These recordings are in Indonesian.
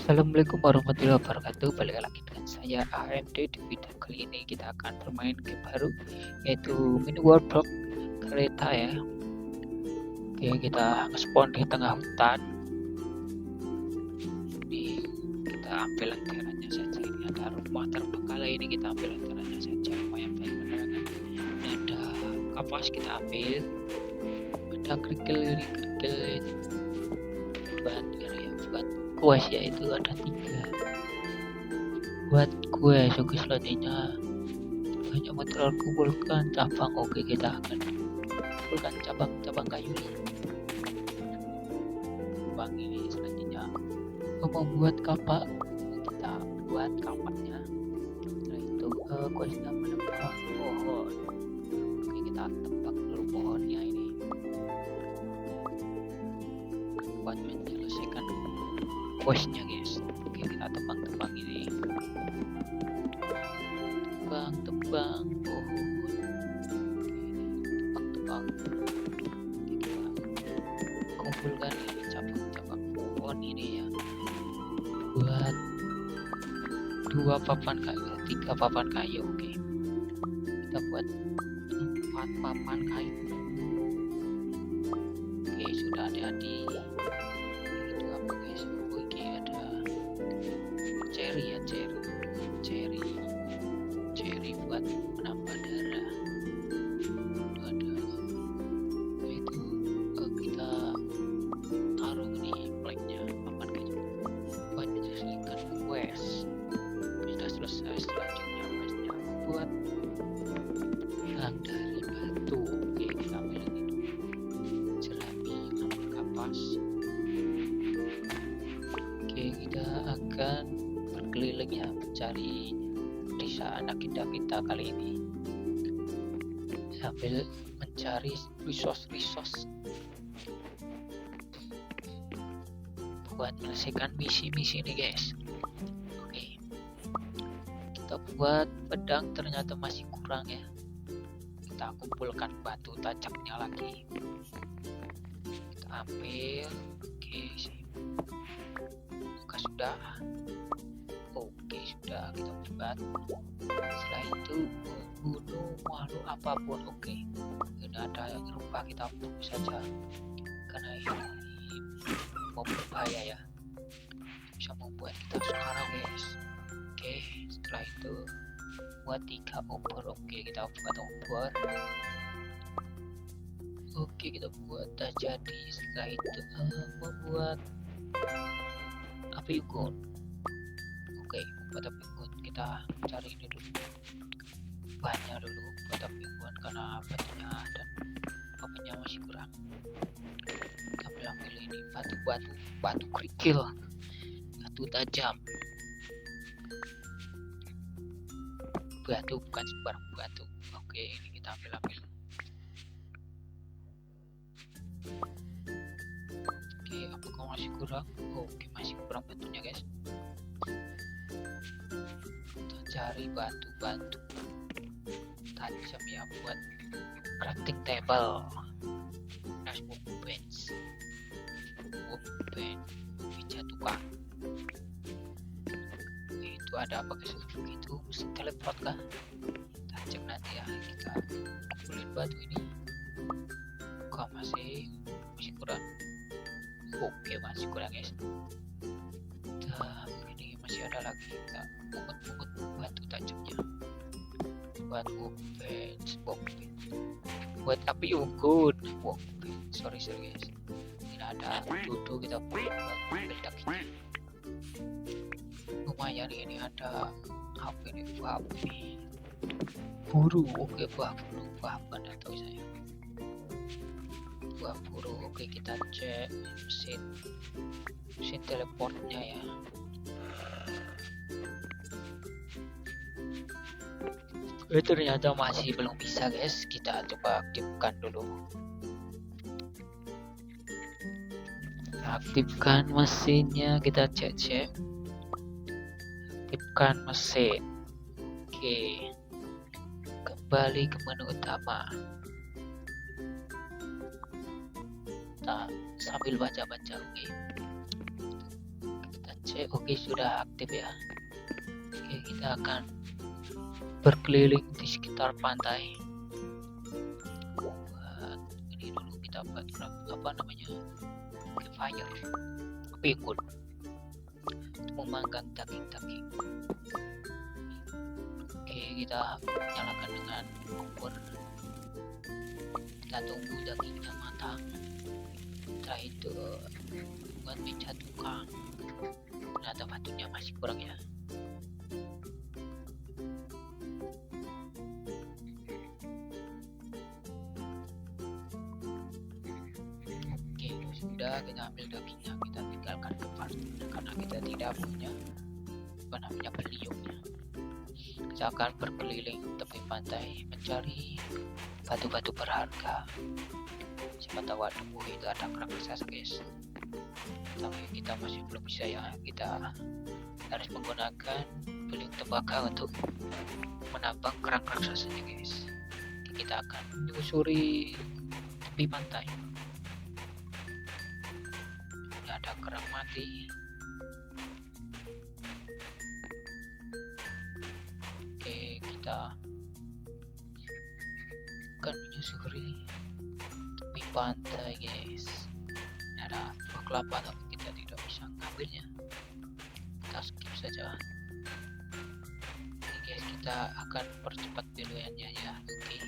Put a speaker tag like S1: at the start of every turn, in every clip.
S1: Assalamualaikum warahmatullahi wabarakatuh. Balik lagi dengan saya AMD. Di video kali ini kita akan bermain game baru, yaitu mini world kereta ya. Oke, kita spawn di tengah hutan. Ini kita ambil lenterannya saja. Ini ada rumah terbengkalai, ini kita ambil lenterannya saja. Lumayan banyak penerangan. Ini ada kapas, kita ambil. Ada kerikil buat quest, yaitu ada 3 buat quest. Oke, selanjutnya banyak material, kumpulkan cabang. Oke, kita akan kumpulkan cabang kayu ini. Selanjutnya membuat kapak, kita buat kapaknya. Setelah itu questnya menebang pohon. Oke, kita tebang dulu pohonnya ini buat menyelesaikan questnya guys. Oke, kita tebang ini, tebang pohon. Oke, tebang. Oke, kita kumpulkan ini cabang pohon ini ya, buat 2 papan kayu, 3 papan kayu. Oke, kita buat 4 papan kayu. Oke, sudah jadi. Itu apa guys? Oke, ada cherry buat menambah darah. Itu kita taruh nih planknya papan kayu buat menyelesaikan quest. Sudah selesai. Selanjutnya questnya buat gelang dari batu. Oke, kita ambil ini dulu, jerami, ambil kapas. Oke, kita akan berkeliling ya, mencari desa anak indah kita kali ini, sambil mencari resource buat menyelesaikan misi ini guys. Oke, kita buat pedang, ternyata masih kurang ya. Kita kumpulkan batu tajamnya lagi, kita ambil. Oke, sudah. Oke, sudah kita buat. Setelah itu bunuh makhluk apapun. Oke, ini ada yang rupa, kita bunuh saja karena ini mau berbahaya ya, bisa membuat kita sekarang guys. Oke, setelah itu buat 3 obor. Oke, kita buat obor. Oke, kita buat tak jadi. Setelah itu membuat api unggun. Oke, buat api unggun kita cari ini dulu, banyak dulu buat api unggun karena batunya dan papannya masih kurang. Kita ambil ini batu kerikil, batu tajam, batu bukan sembarang batu. Oke, ini kita ambil. Oke, apakah masih kurang? Oke, masih kurang batunya guys. Kita cari batu tajam ya buat crafting table. Nice workbench, meja tukang. Itu ada apa guys? Itu mesti teleport kah? Kita cek nanti ya. Kita kumpulin batu ini. Kok masih kurang? Oke, masih kurang guys. Ini masih ada lagi, kita pungut batu tajamnya buat workbench, buat api unggun. Sorry guys, ini ada duduk, kita buat meledak ini. Lumayan ini ada apa ini, buru. Oke, buah bukan tahu saya, buah buru. Oke, kita cek mesin teleportnya ya. Ternyata masih belum bisa guys. Kita coba aktifkan dulu. Aktifkan mesinnya, kita cek. Aktifkan mesin. Oke, kembali ke menu utama. Kita sambil baca-baca. Oke, kita Oke, sudah aktif ya. Oke, kita akan berkeliling di sekitar pantai. Ini dulu kita buat apa namanya, campfire, api unggun, memanggang daging-daging. Oke, kita nyalakan dengan kompor. Kita tunggu dagingnya matang. Setelah itu buat meja tukang. Ternyata batunya masih kurang ya. Oke, sudah, kita ambil dagingnya, kita tinggalkan kepala karena kita tidak punya apa namanya, beliungnya. Kita akan berkeliling tepi pantai mencari batu-batu berharga. Siapa tahu itu ada kerang raksasa, guys. Tapi kita masih belum bisa ya. Kita harus menggunakan beliung tembaga untuk menambang kerang raksasanya, guys. Kita akan menyusuri tepi pantai. Ada kerang mati. Oke, kita akan menyusuri tepi pantai, guys. Ada buah kelapa tapi kita tidak bisa mengambilnya. Kita skip saja. Oke, guys, kita akan percepat videonya ya. Oke.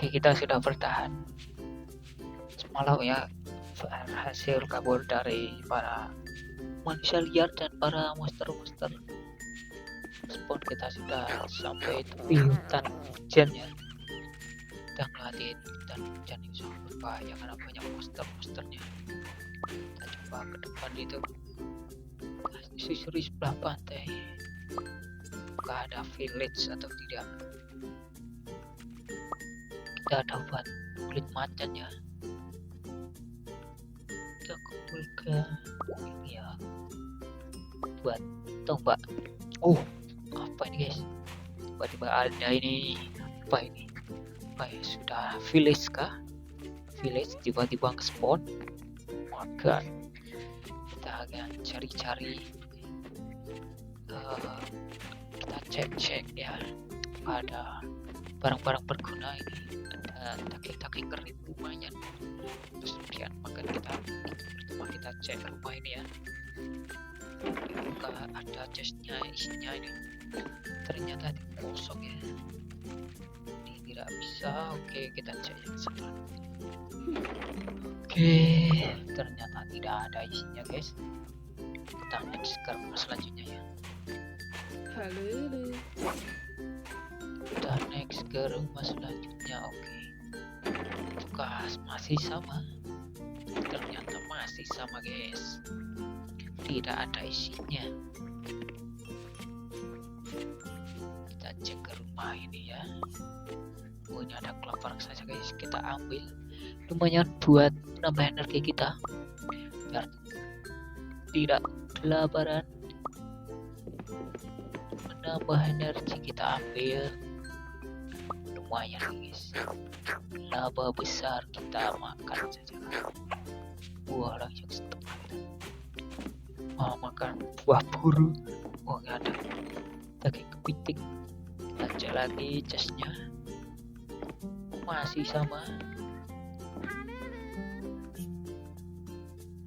S1: Oke, kita sudah bertahan semalam ya, hasil kabur dari para manusia liar dan para monster-monster spawn. Kita sudah sampai tepi hutan hujan ya. Kita ngeliatin hutan hujan ini sangat berbahaya karena banyak monster-monsternya. Kita coba ke depan itu, susuri sebelah pantai, apakah ada village atau tidak. Kita dapat kulit macan ya, kita kumpulkan ini ya buat tombak. Oh, apa ini, guys? Tiba-tiba ada ini, apa ini? Apa ya, sudah village kah? Village tiba-tiba nge-spawn. Maka kita akan cari-cari, kita cek-cek ya, ada barang-barang berguna ini. Ada daging-daging kering lumayan. Terus kemudian makan kita. Pertama kita cek rumah ini ya. Dibuka, ada chestnya, isinya ini. Ternyata kosong ya. Ini tidak bisa. Oke, kita cek yang sebelah. Oke, ternyata tidak ada isinya, guys. Kita next ke rumah selanjutnya ya.
S2: Halo.
S1: Kita next ke rumah selanjutnya. Oke, tugas masih sama. Ternyata masih sama, guys. Tidak ada isinya. Kita cek ke rumah ini ya. Oh, ini ada kelapa raksasa, guys. Kita ambil, lumayan buat nambah energi kita biar tidak kelaparan. Menambah energi kita ambil. Lumayan guys, laba besar kita makan saja. Buah langsung setengah. Mau makan buah buru. Oh nggak ada. Daging kepiting. Kita cek lagi chestnya. Masih sama.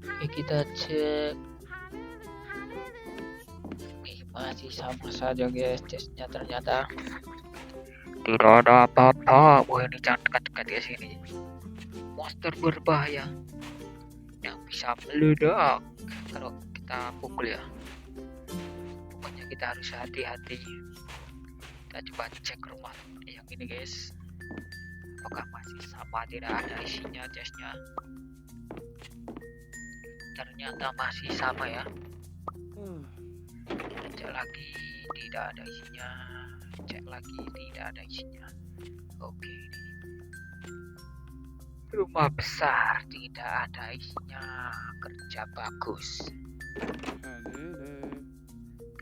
S1: Oke, kita cek. Masih sama saja guys, chestnya ternyata tidak ada apa-apa. Wah ini jangan dekat-dekat ke sini. Monster berbahaya yang bisa meledak kalau kita pukul ya. Pokoknya kita harus hati-hati. Kita coba cek rumah yang ini guys. Apakah masih sama, tidak ada isinya chestnya? Ternyata masih sama ya. Cek lagi, tidak ada isinya. Cek lagi, tidak ada isinya. Oke, rumah besar tidak ada isinya. Kerja bagus.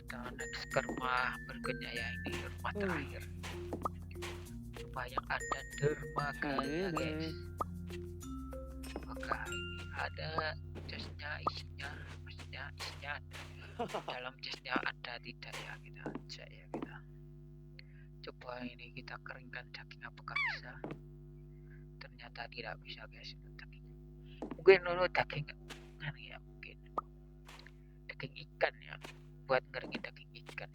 S1: Kita next ke rumah berikutnya ya, ini rumah terakhir. Rumah yang ada dermaganya guys. Apakah ini ada chestnya, isinya? Maksudnya isinya dalam chestnya ada tidak ya, kita cek ya. Kita coba ini, kita keringkan daging, apakah bisa? Ternyata tidak bisa guys. Daging mungkin dulu daging ya, mungkin daging ikan ya, buat ngeringin daging ikan.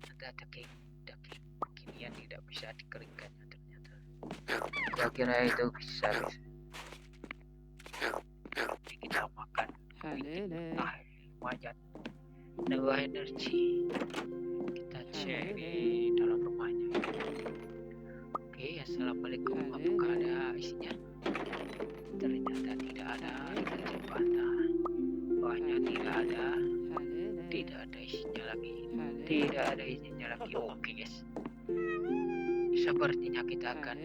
S1: Ada daging beginian tidak bisa dikeringkan ternyata. Gua kira itu bisa guys. Ini kita makan lumayan nambah energi. Kita cek di dalam rumahnya. Oke, assalamualaikum, apakah ada isinya? Ternyata tidak ada. Kita cek bawahnya, tidak ada isinya lagi. Tidak ada isinya lagi. Oke guys, sepertinya kita akan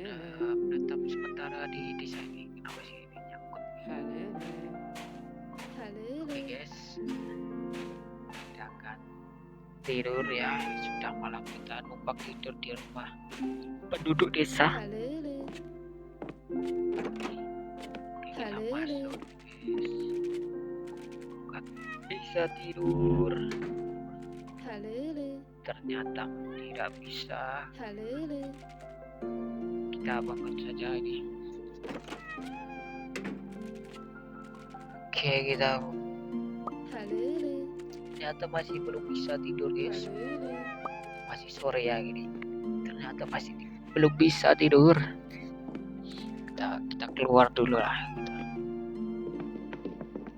S1: menetap sementara di desa ini. Kenapa sih ini nyangkut? Oke guys, kita akan tidur ya. Sudah malam, kita numpang tidur di rumah penduduk desa. Oke, kita masuk guys. Bukan bisa tidur. Ternyata tidak bisa. Kita bangun saja ini. Oke, kita ternyata masih belum bisa tidur guys. Masih sore ya gini. Ternyata masih belum bisa tidur. Kita keluar dulu lah.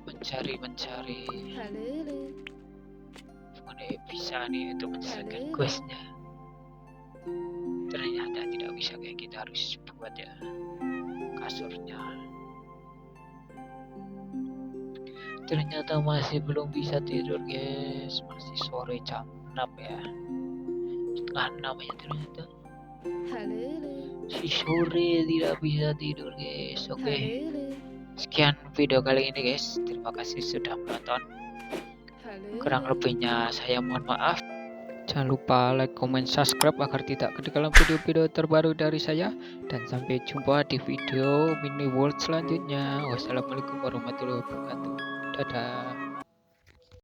S1: Kita mencari. Mana bisa nih untuk menyelesaikan questnya. Ternyata tidak bisa, kayak kita harus buat ya kasurnya. Ternyata masih belum bisa tidur guys. Masih sore jam 6 ya. Setengah 6 ya ternyata. Si sore tidak bisa tidur guys. Oke. Sekian video kali ini guys. Terima kasih sudah menonton. Kurang lebihnya saya mohon maaf. Jangan lupa like, comment, subscribe agar tidak ketinggalan video-video terbaru dari saya. Dan sampai jumpa di video mini world selanjutnya. Wassalamualaikum warahmatullahi wabarakatuh. Dadah.